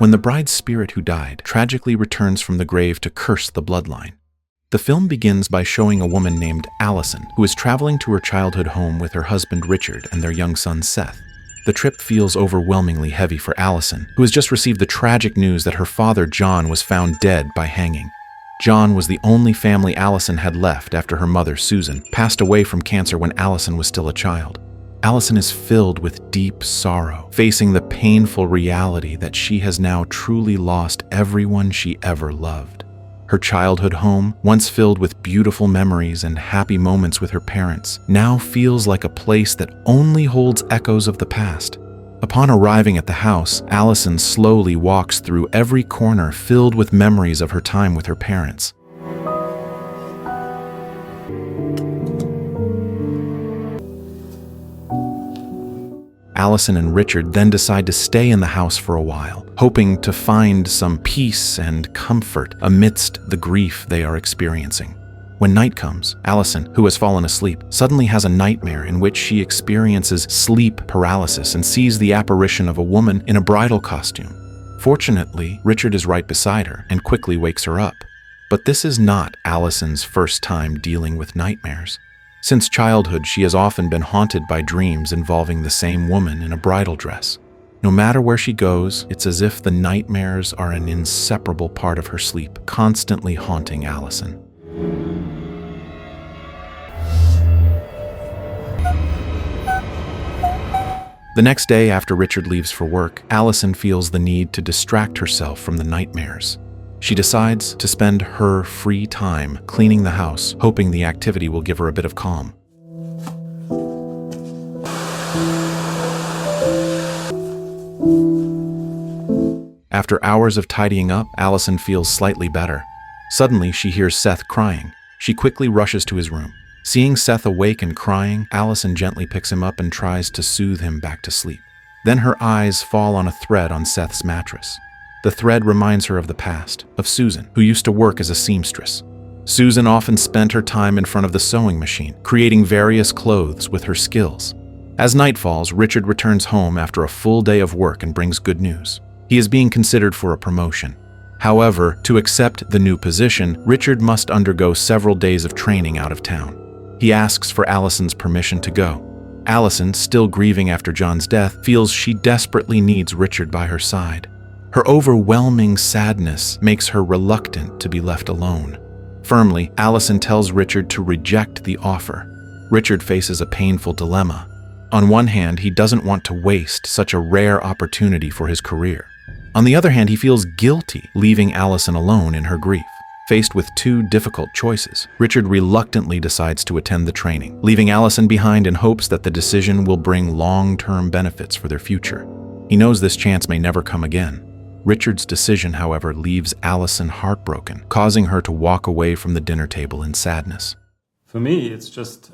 when the bride's spirit who died tragically returns from the grave to curse the bloodline. The film begins by showing a woman named Allison, who is traveling to her childhood home with her husband Richard and their young son Seth. The trip feels overwhelmingly heavy for Allison, who has just received the tragic news that her father John was found dead by hanging. John was the only family Allison had left after her mother Susan passed away from cancer when Allison was still a child. Allison is filled with deep sorrow, facing the painful reality that she has now truly lost everyone she ever loved. Her childhood home, once filled with beautiful memories and happy moments with her parents, now feels like a place that only holds echoes of the past. Upon arriving at the house, Allison slowly walks through every corner filled with memories of her time with her parents. Allison and Richard then decide to stay in the house for a while, hoping to find some peace and comfort amidst the grief they are experiencing. When night comes, Allison, who has fallen asleep, suddenly has a nightmare in which she experiences sleep paralysis and sees the apparition of a woman in a bridal costume. Fortunately, Richard is right beside her and quickly wakes her up. But this is not Allison's first time dealing with nightmares. Since childhood, she has often been haunted by dreams involving the same woman in a bridal dress. No matter where she goes, it's as if the nightmares are an inseparable part of her sleep, constantly haunting Allison. The next day after Richard leaves for work, Allison feels the need to distract herself from the nightmares. She decides to spend her free time cleaning the house, hoping the activity will give her a bit of calm. After hours of tidying up, Allison feels slightly better. Suddenly, she hears Seth crying. She quickly rushes to his room. Seeing Seth awake and crying, Allison gently picks him up and tries to soothe him back to sleep. Then her eyes fall on a thread on Seth's mattress. The thread reminds her of the past, of Susan, who used to work as a seamstress. Susan often spent her time in front of the sewing machine, creating various clothes with her skills. As night falls, Richard returns home after a full day of work and brings good news. He is being considered for a promotion. However, to accept the new position, Richard must undergo several days of training out of town. He asks for Allison's permission to go. Allison, still grieving after John's death, feels she desperately needs Richard by her side. Her overwhelming sadness makes her reluctant to be left alone. Firmly, Allison tells Richard to reject the offer. Richard faces a painful dilemma. On one hand, he doesn't want to waste such a rare opportunity for his career. On the other hand, he feels guilty leaving Allison alone in her grief. Faced with two difficult choices, Richard reluctantly decides to attend the training, leaving Allison behind in hopes that the decision will bring long-term benefits for their future. He knows this chance may never come again. Richard's decision, however, leaves Allison heartbroken, causing her to walk away from the dinner table in sadness. For me, it's just...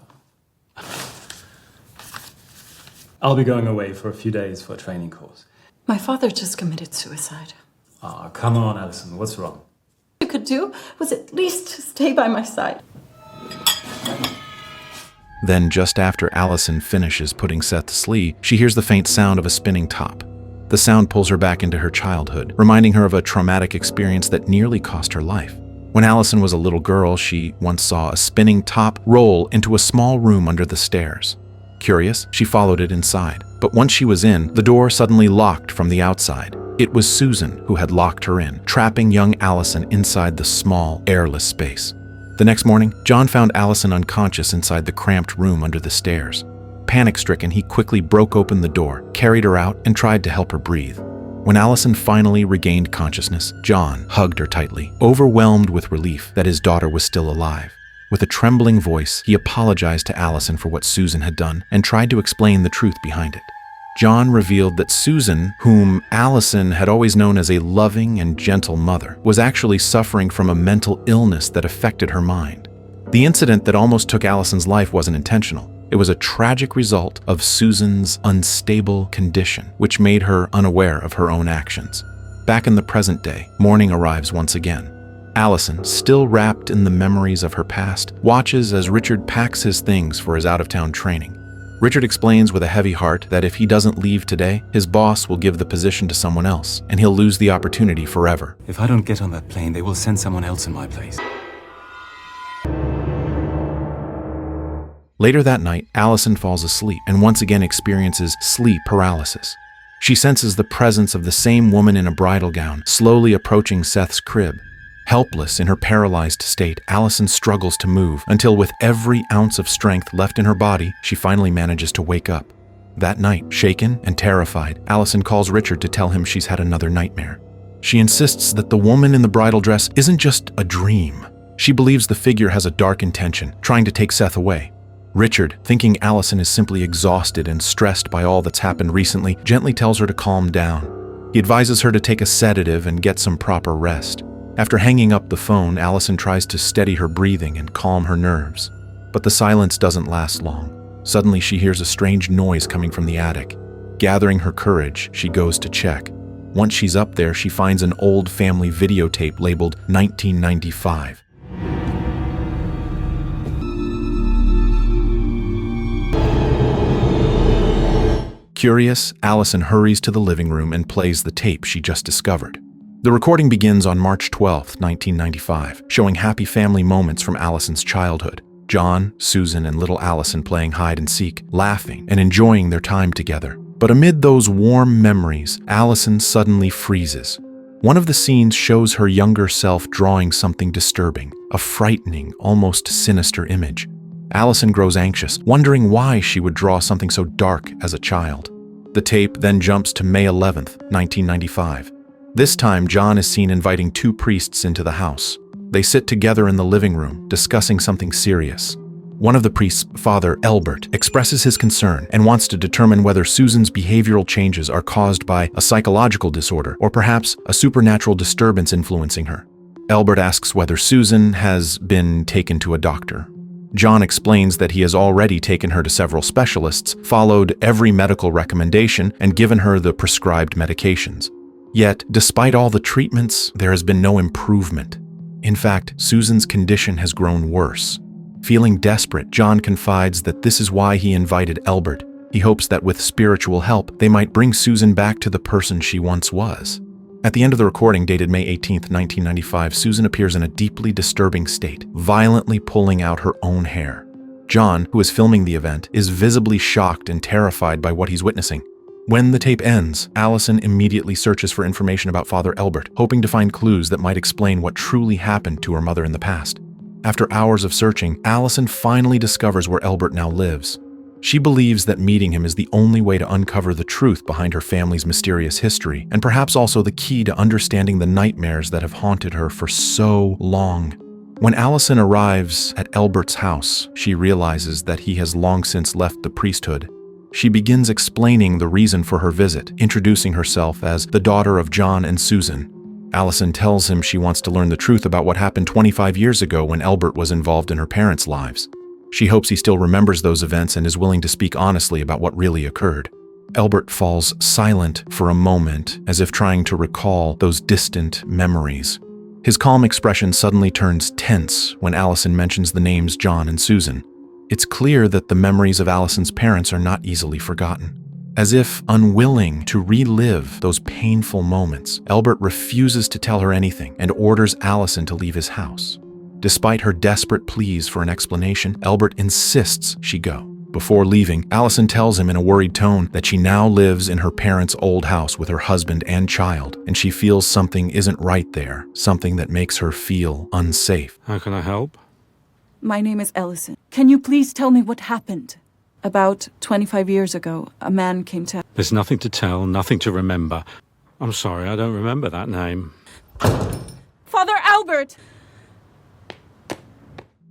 I'll be going away for a few days for a training course. My father just committed suicide. Ah, come on, Allison, what's wrong? What you could do was at least stay by my side. Then, just after Allison finishes putting Seth to sleep, she hears the faint sound of a spinning top. The sound pulls her back into her childhood, reminding her of a traumatic experience that nearly cost her life. When Allison was a little girl, she once saw a spinning top roll into a small room under the stairs. Curious, she followed it inside. But once she was in, the door suddenly locked from the outside. It was Susan who had locked her in, trapping young Allison inside the small, airless space. The next morning, John found Allison unconscious inside the cramped room under the stairs. Panic-stricken, he quickly broke open the door, carried her out, and tried to help her breathe. When Allison finally regained consciousness, John hugged her tightly, overwhelmed with relief that his daughter was still alive. With a trembling voice, he apologized to Allison for what Susan had done and tried to explain the truth behind it. John revealed that Susan, whom Allison had always known as a loving and gentle mother, was actually suffering from a mental illness that affected her mind. The incident that almost took Allison's life wasn't intentional. It was a tragic result of Susan's unstable condition, which made her unaware of her own actions. Back in the present day, morning arrives once again. Allison, still wrapped in the memories of her past, watches as Richard packs his things for his out-of-town training. Richard explains with a heavy heart that if he doesn't leave today, his boss will give the position to someone else, and he'll lose the opportunity forever. If I don't get on that plane, they will send someone else in my place. Later that night, Allison falls asleep and once again experiences sleep paralysis. She senses the presence of the same woman in a bridal gown slowly approaching Seth's crib. Helpless in her paralyzed state, Allison struggles to move until with every ounce of strength left in her body, she finally manages to wake up. That night, shaken and terrified, Allison calls Richard to tell him she's had another nightmare. She insists that the woman in the bridal dress isn't just a dream. She believes the figure has a dark intention, trying to take Seth away. Richard, thinking Allison is simply exhausted and stressed by all that's happened recently, gently tells her to calm down. He advises her to take a sedative and get some proper rest. After hanging up the phone, Allison tries to steady her breathing and calm her nerves. But the silence doesn't last long. Suddenly, she hears a strange noise coming from the attic. Gathering her courage, she goes to check. Once she's up there, she finds an old family videotape labeled 1995. Curious, Allison hurries to the living room and plays the tape she just discovered. The recording begins on March 12, 1995, showing happy family moments from Allison's childhood. John, Susan, and little Allison playing hide and seek, laughing and enjoying their time together. But amid those warm memories, Allison suddenly freezes. One of the scenes shows her younger self drawing something disturbing, a frightening, almost sinister image. Allison grows anxious, wondering why she would draw something so dark as a child. The tape then jumps to May 11th, 1995. This time, John is seen inviting two priests into the house. They sit together in the living room, discussing something serious. One of the priests, Father Elbert, expresses his concern and wants to determine whether Susan's behavioral changes are caused by a psychological disorder or perhaps a supernatural disturbance influencing her. Elbert asks whether Susan has been taken to a doctor. John explains that he has already taken her to several specialists, followed every medical recommendation, and given her the prescribed medications. Yet, despite all the treatments, there has been no improvement. In fact, Susan's condition has grown worse. Feeling desperate, John confides that this is why he invited Elbert. He hopes that with spiritual help, they might bring Susan back to the person she once was. At the end of the recording, dated May 18, 1995, Susan appears in a deeply disturbing state, violently pulling out her own hair. John, who is filming the event, is visibly shocked and terrified by what he's witnessing. When the tape ends, Allison immediately searches for information about Father Elbert, hoping to find clues that might explain what truly happened to her mother in the past. After hours of searching, Allison finally discovers where Elbert now lives. She believes that meeting him is the only way to uncover the truth behind her family's mysterious history, and perhaps also the key to understanding the nightmares that have haunted her for so long. When Allison arrives at Elbert's house, she realizes that he has long since left the priesthood. She begins explaining the reason for her visit, introducing herself as the daughter of John and Susan. Allison tells him she wants to learn the truth about what happened 25 years ago when Elbert was involved in her parents' lives. She hopes he still remembers those events and is willing to speak honestly about what really occurred. Elbert falls silent for a moment, as if trying to recall those distant memories. His calm expression suddenly turns tense when Allison mentions the names John and Susan. It's clear that the memories of Allison's parents are not easily forgotten. As if unwilling to relive those painful moments, Elbert refuses to tell her anything and orders Allison to leave his house. Despite her desperate pleas for an explanation, Elbert insists she go. Before leaving, Allison tells him in a worried tone that she now lives in her parents' old house with her husband and child, and she feels something isn't right there, something that makes her feel unsafe. How can I help? My name is Ellison. Can you please tell me what happened? About 25 years ago, a man came to... There's nothing to tell, nothing to remember. I'm sorry, I don't remember that name. Father Elbert!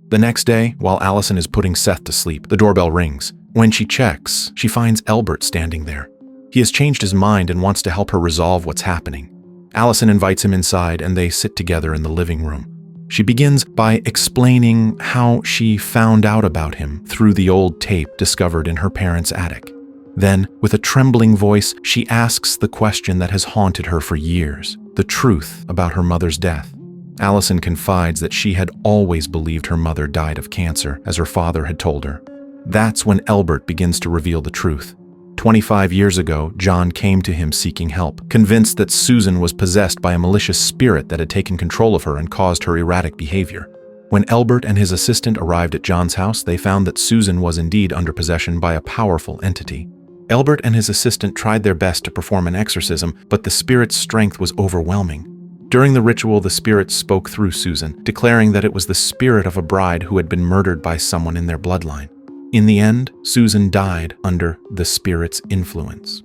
The next day, while Allison is putting Seth to sleep, the doorbell rings. When she checks, she finds Elbert standing there. He has changed his mind and wants to help her resolve what's happening. Allison invites him inside and they sit together in the living room. She begins by explaining how she found out about him through the old tape discovered in her parents' attic. Then, with a trembling voice, she asks the question that has haunted her for years, the truth about her mother's death. Allison confides that she had always believed her mother died of cancer, as her father had told her. That's when Elbert begins to reveal the truth. 25 years ago, John came to him seeking help, convinced that Susan was possessed by a malicious spirit that had taken control of her and caused her erratic behavior. When Elbert and his assistant arrived at John's house, they found that Susan was indeed under possession by a powerful entity. Elbert and his assistant tried their best to perform an exorcism, but the spirit's strength was overwhelming. During the ritual, the spirit spoke through Susan, declaring that it was the spirit of a bride who had been murdered by someone in their bloodline. In the end, Susan died under the spirit's influence.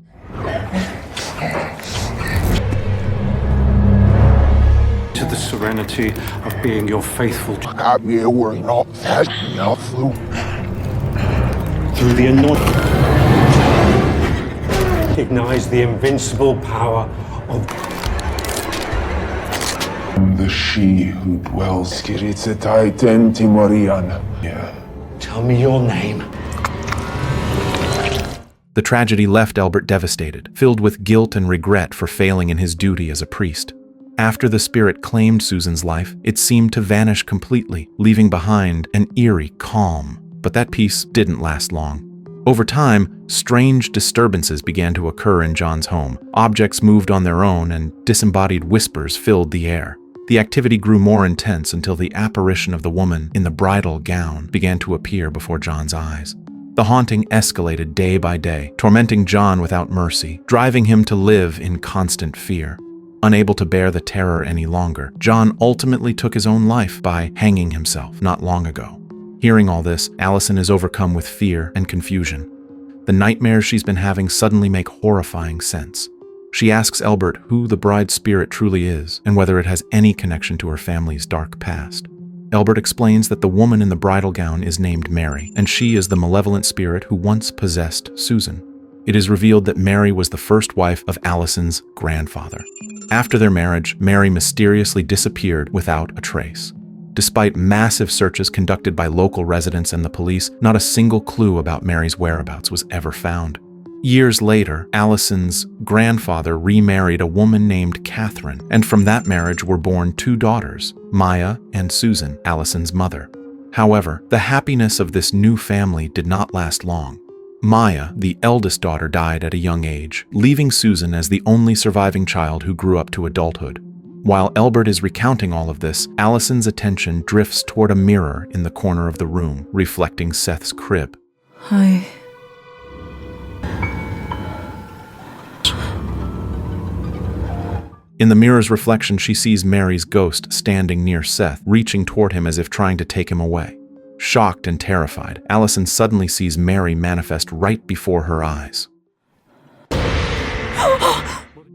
To the serenity of being your faithful Got me, we're not fast enough, Luke. through the anointing. Recognize the invincible power of The she who dwells Skiritsitai Tenti Morian. Yeah. Tell me your name. The tragedy left Elbert devastated, filled with guilt and regret for failing in his duty as a priest. After the spirit claimed Susan's life, it seemed to vanish completely, leaving behind an eerie calm. But that peace didn't last long. Over time, strange disturbances began to occur in John's home. Objects moved on their own, and disembodied whispers filled the air. The activity grew more intense until the apparition of the woman in the bridal gown began to appear before John's eyes. The haunting escalated day by day, tormenting John without mercy, driving him to live in constant fear. Unable to bear the terror any longer, John ultimately took his own life by hanging himself not long ago. Hearing all this, Allison is overcome with fear and confusion. The nightmares she's been having suddenly make horrifying sense. She asks Elbert who the bride's spirit truly is and whether it has any connection to her family's dark past. Elbert explains that the woman in the bridal gown is named Mary, and she is the malevolent spirit who once possessed Susan. It is revealed that Mary was the first wife of Allison's grandfather. After their marriage, Mary mysteriously disappeared without a trace. Despite massive searches conducted by local residents and the police, not a single clue about Mary's whereabouts was ever found. Years later, Allison's grandfather remarried a woman named Catherine, and from that marriage were born two daughters, Maya and Susan, Allison's mother. However, the happiness of this new family did not last long. Maya, the eldest daughter, died at a young age, leaving Susan as the only surviving child who grew up to adulthood. While Elbert is recounting all of this, Allison's attention drifts toward a mirror in the corner of the room, reflecting Seth's crib. In the mirror's reflection, she sees Mary's ghost standing near Seth, reaching toward him as if trying to take him away. Shocked and terrified, Allison suddenly sees Mary manifest right before her eyes.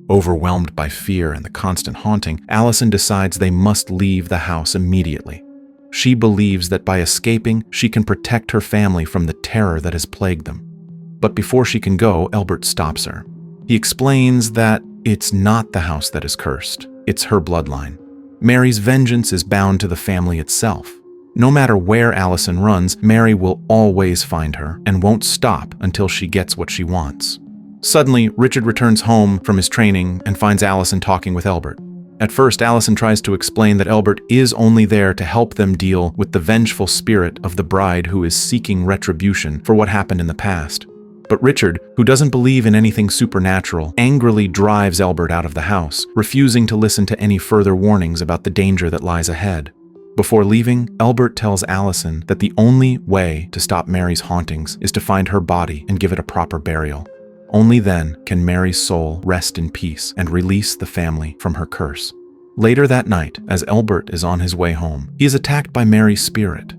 Overwhelmed by fear and the constant haunting, Allison decides they must leave the house immediately. She believes that by escaping, she can protect her family from the terror that has plagued them. But before she can go, Elbert stops her. He explains that it's not the house that is cursed, it's her bloodline. Mary's vengeance is bound to the family itself. No matter where Allison runs, Mary will always find her and won't stop until she gets what she wants. Suddenly, Richard returns home from his training and finds Allison talking with Elbert. At first, Allison tries to explain that Elbert is only there to help them deal with the vengeful spirit of the bride who is seeking retribution for what happened in the past. But Richard, who doesn't believe in anything supernatural, angrily drives Elbert out of the house, refusing to listen to any further warnings about the danger that lies ahead. Before leaving, Elbert tells Allison that the only way to stop Mary's hauntings is to find her body and give it a proper burial. Only then can Mary's soul rest in peace and release the family from her curse. Later that night, as Elbert is on his way home, he is attacked by Mary's spirit.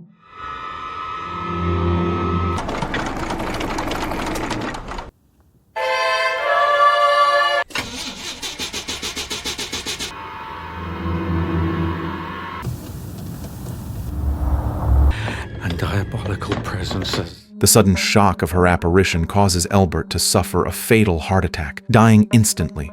and diabolical presences. The sudden shock of her apparition causes Elbert to suffer a fatal heart attack, dying instantly.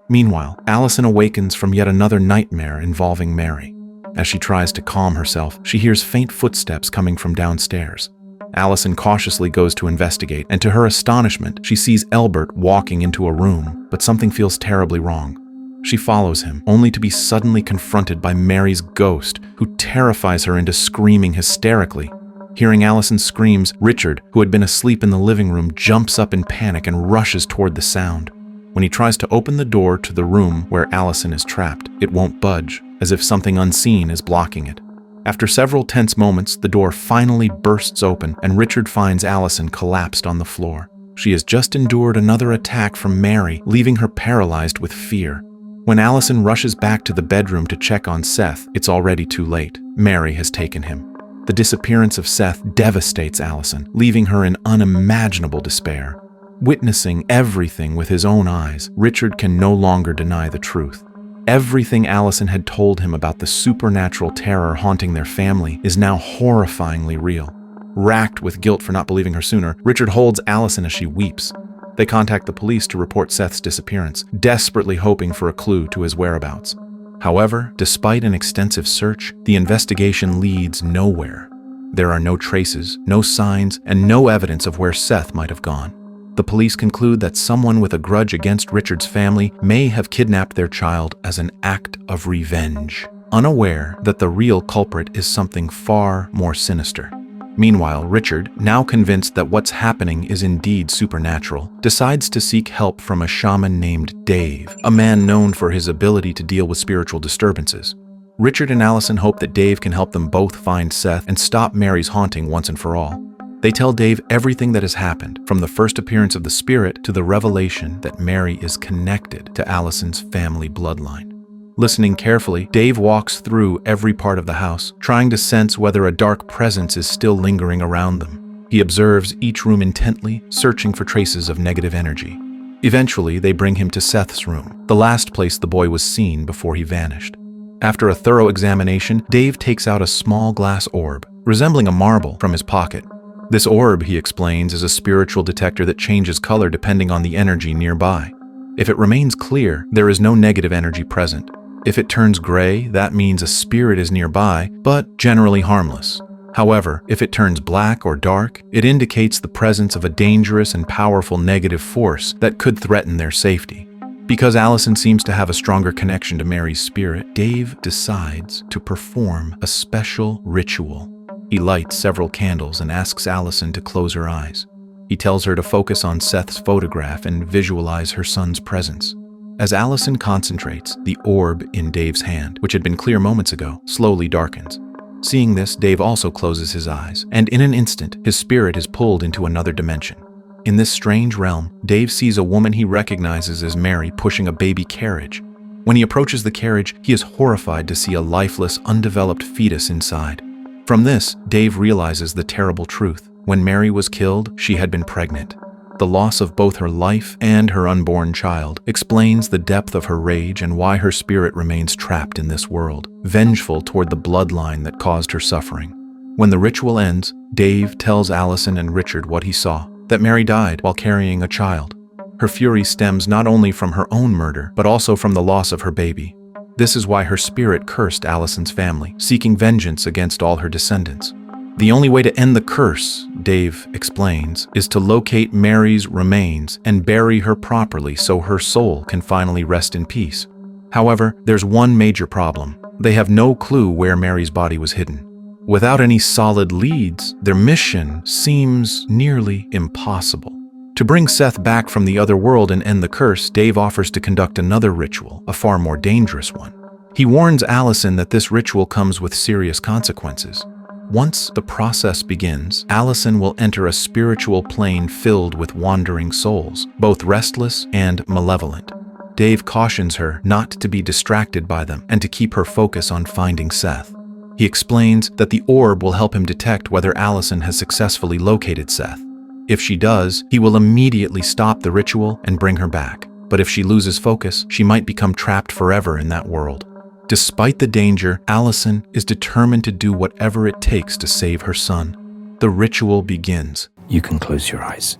Meanwhile, Allison awakens from yet another nightmare involving Mary. As she tries to calm herself, she hears faint footsteps coming from downstairs. Allison cautiously goes to investigate, and to her astonishment, she sees Elbert walking into a room, but something feels terribly wrong. She follows him, only to be suddenly confronted by Mary's ghost, who terrifies her into screaming hysterically. Hearing Allison's screams, Richard, who had been asleep in the living room, jumps up in panic and rushes toward the sound. When he tries to open the door to the room where Allison is trapped, it won't budge, as if something unseen is blocking it. After several tense moments, the door finally bursts open, and Richard finds Allison collapsed on the floor. She has just endured another attack from Mary, leaving her paralyzed with fear. When Allison rushes back to the bedroom to check on Seth, it's already too late. Mary has taken him. The disappearance of Seth devastates Allison, leaving her in unimaginable despair. Witnessing everything with his own eyes, Richard can no longer deny the truth. Everything Allison had told him about the supernatural terror haunting their family is now horrifyingly real. Racked with guilt for not believing her sooner, Richard holds Allison as she weeps. They contact the police to report Seth's disappearance, desperately hoping for a clue to his whereabouts. However, despite an extensive search, the investigation leads nowhere. There are no traces, no signs, and no evidence of where Seth might have gone. The police conclude that someone with a grudge against Richard's family may have kidnapped their child as an act of revenge, unaware that the real culprit is something far more sinister. Meanwhile, Richard, now convinced that what's happening is indeed supernatural, decides to seek help from a shaman named Dave, a man known for his ability to deal with spiritual disturbances. Richard and Allison hope that Dave can help them both find Seth and stop Mary's haunting once and for all. They tell Dave everything that has happened, from the first appearance of the spirit to the revelation that Mary is connected to Allison's family bloodline. Listening carefully, Dave walks through every part of the house, trying to sense whether a dark presence is still lingering around them. He observes each room intently, searching for traces of negative energy. Eventually, they bring him to Seth's room, the last place the boy was seen before he vanished. After a thorough examination, Dave takes out a small glass orb, resembling a marble, from his pocket. This orb, he explains, is a spiritual detector that changes color depending on the energy nearby. If it remains clear, there is no negative energy present. If it turns gray, that means a spirit is nearby, but generally harmless. However, if it turns black or dark, it indicates the presence of a dangerous and powerful negative force that could threaten their safety. Because Allison seems to have a stronger connection to Mary's spirit, Dave decides to perform a special ritual. He lights several candles and asks Allison to close her eyes. He tells her to focus on Seth's photograph and visualize her son's presence. As Allison concentrates, the orb in Dave's hand, which had been clear moments ago, slowly darkens. Seeing this, Dave also closes his eyes, and in an instant, his spirit is pulled into another dimension. In this strange realm, Dave sees a woman he recognizes as Mary pushing a baby carriage. When he approaches the carriage, he is horrified to see a lifeless, undeveloped fetus inside. From this, Dave realizes the terrible truth. When Mary was killed, she had been pregnant. The loss of both her life and her unborn child explains the depth of her rage and why her spirit remains trapped in this world, vengeful toward the bloodline that caused her suffering. When the ritual ends, Dave tells Allison and Richard what he saw, that Mary died while carrying a child. Her fury stems not only from her own murder, but also from the loss of her baby. This is why her spirit cursed Allison's family, seeking vengeance against all her descendants. The only way to end the curse, Dave explains, is to locate Mary's remains and bury her properly so her soul can finally rest in peace. However, there's one major problem. They have no clue where Mary's body was hidden. Without any solid leads, their mission seems nearly impossible. To bring Seth back from the other world and end the curse, Dave offers to conduct another ritual, a far more dangerous one. He warns Allison that this ritual comes with serious consequences. Once the process begins, Allison will enter a spiritual plane filled with wandering souls, both restless and malevolent. Dave cautions her not to be distracted by them and to keep her focus on finding Seth. He explains that the orb will help him detect whether Allison has successfully located Seth. If she does, he will immediately stop the ritual and bring her back. But if she loses focus, she might become trapped forever in that world. Despite the danger, Allison is determined to do whatever it takes to save her son. The ritual begins. You can close your eyes.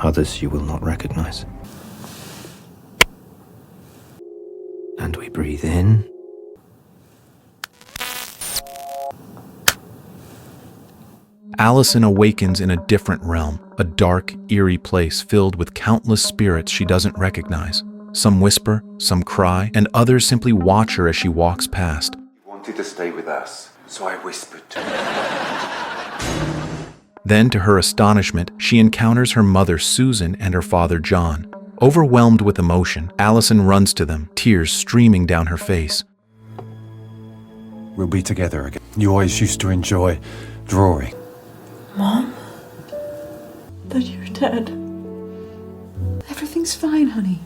Others you will not recognize. And we breathe in. Allison awakens in a different realm, a dark, eerie place filled with countless spirits she doesn't recognize. Some whisper, some cry, and others simply watch her as she walks past. He wanted to stay with us, so I whispered. Then, to her astonishment, she encounters her mother Susan and her father John. Overwhelmed with emotion, Allison runs to them, tears streaming down her face. We'll be together again. You always used to enjoy drawing. Mom? Thought you were dead. Everything's fine, honey.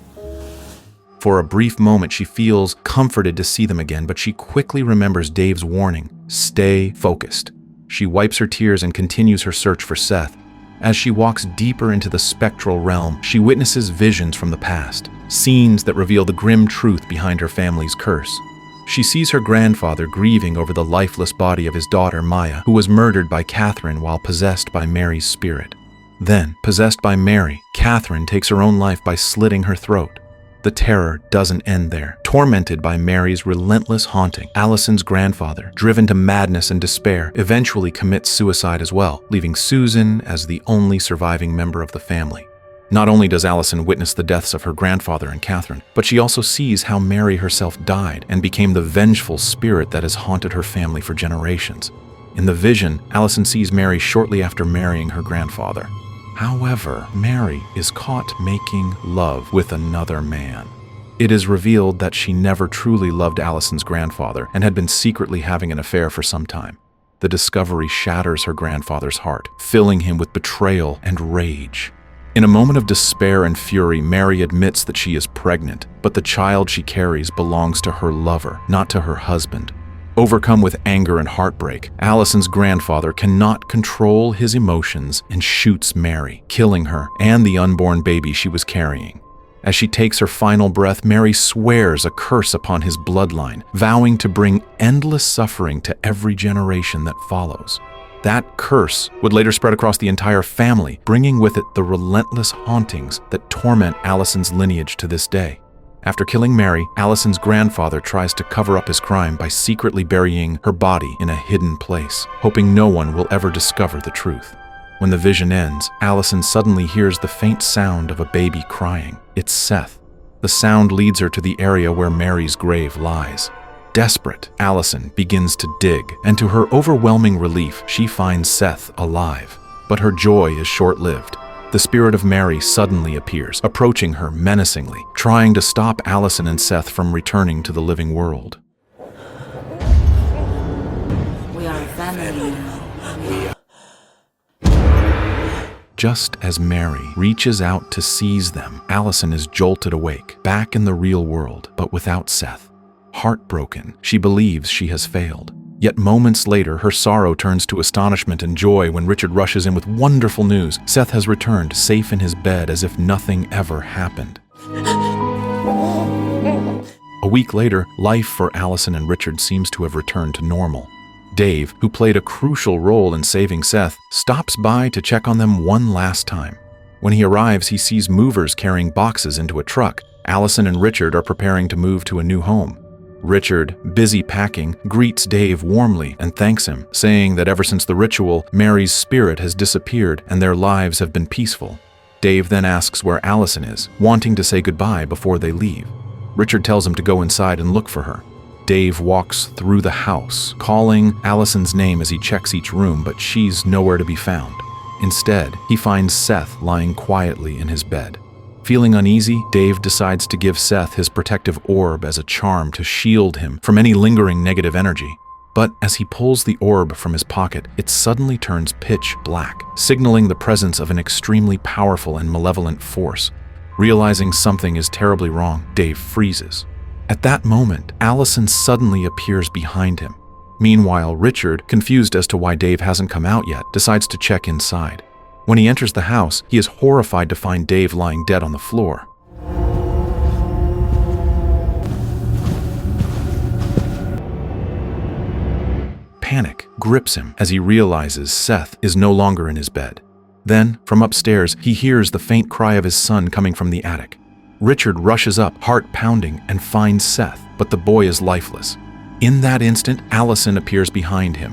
For a brief moment, she feels comforted to see them again, but she quickly remembers Dave's warning, stay focused. She wipes her tears and continues her search for Seth. As she walks deeper into the spectral realm, she witnesses visions from the past, scenes that reveal the grim truth behind her family's curse. She sees her grandfather grieving over the lifeless body of his daughter Maya, who was murdered by Catherine while possessed by Mary's spirit. Then, possessed by Mary, Catherine takes her own life by slitting her throat. The terror doesn't end there. Tormented by Mary's relentless haunting, Allison's grandfather, driven to madness and despair, eventually commits suicide as well, leaving Susan as the only surviving member of the family. Not only does Allison witness the deaths of her grandfather and Catherine, but she also sees how Mary herself died and became the vengeful spirit that has haunted her family for generations. In the vision, Allison sees Mary shortly after marrying her grandfather. However, Mary is caught making love with another man. It is revealed that she never truly loved Allison's grandfather and had been secretly having an affair for some time. The discovery shatters her grandfather's heart, filling him with betrayal and rage. In a moment of despair and fury, Mary admits that she is pregnant, but the child she carries belongs to her lover, not to her husband. Overcome with anger and heartbreak, Allison's grandfather cannot control his emotions and shoots Mary, killing her and the unborn baby she was carrying. As she takes her final breath, Mary swears a curse upon his bloodline, vowing to bring endless suffering to every generation that follows. That curse would later spread across the entire family, bringing with it the relentless hauntings that torment Allison's lineage to this day. After killing Mary, Allison's grandfather tries to cover up his crime by secretly burying her body in a hidden place, hoping no one will ever discover the truth. When the vision ends, Allison suddenly hears the faint sound of a baby crying. It's Seth. The sound leads her to the area where Mary's grave lies. Desperate, Allison begins to dig, and to her overwhelming relief, she finds Seth alive. But her joy is short-lived. The spirit of Mary suddenly appears, approaching her menacingly, trying to stop Allison and Seth from returning to the living world. We are a family now. Just as Mary reaches out to seize them, Allison is jolted awake, back in the real world, but without Seth. Heartbroken, she believes she has failed. Yet moments later, her sorrow turns to astonishment and joy when Richard rushes in with wonderful news. Seth has returned, safe in his bed as if nothing ever happened. A week later, life for Allison and Richard seems to have returned to normal. Dave, who played a crucial role in saving Seth, stops by to check on them one last time. When he arrives, he sees movers carrying boxes into a truck. Allison and Richard are preparing to move to a new home. Richard, busy packing, greets Dave warmly and thanks him, saying that ever since the ritual, Mary's spirit has disappeared and their lives have been peaceful. Dave then asks where Allison is, wanting to say goodbye before they leave. Richard tells him to go inside and look for her. Dave walks through the house, calling Allison's name as he checks each room, but she's nowhere to be found. Instead, he finds Seth lying quietly in his bed. Feeling uneasy, Dave decides to give Seth his protective orb as a charm to shield him from any lingering negative energy. But as he pulls the orb from his pocket, it suddenly turns pitch black, signaling the presence of an extremely powerful and malevolent force. Realizing something is terribly wrong, Dave freezes. At that moment, Allison suddenly appears behind him. Meanwhile, Richard, confused as to why Dave hasn't come out yet, decides to check inside. When he enters the house, he is horrified to find Dave lying dead on the floor. Panic grips him as he realizes Seth is no longer in his bed. Then, from upstairs, he hears the faint cry of his son coming from the attic. Richard rushes up, heart pounding, and finds Seth, but the boy is lifeless. In that instant, Allison appears behind him.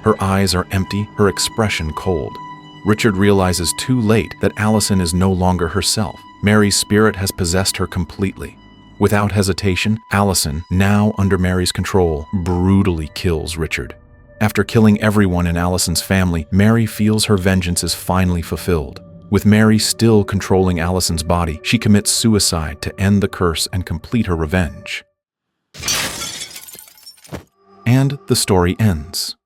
Her eyes are empty, her expression cold. Richard realizes too late that Allison is no longer herself. Mary's spirit has possessed her completely. Without hesitation, Allison, now under Mary's control, brutally kills Richard. After killing everyone in Allison's family, Mary feels her vengeance is finally fulfilled. With Mary still controlling Allison's body, she commits suicide to end the curse and complete her revenge. And the story ends.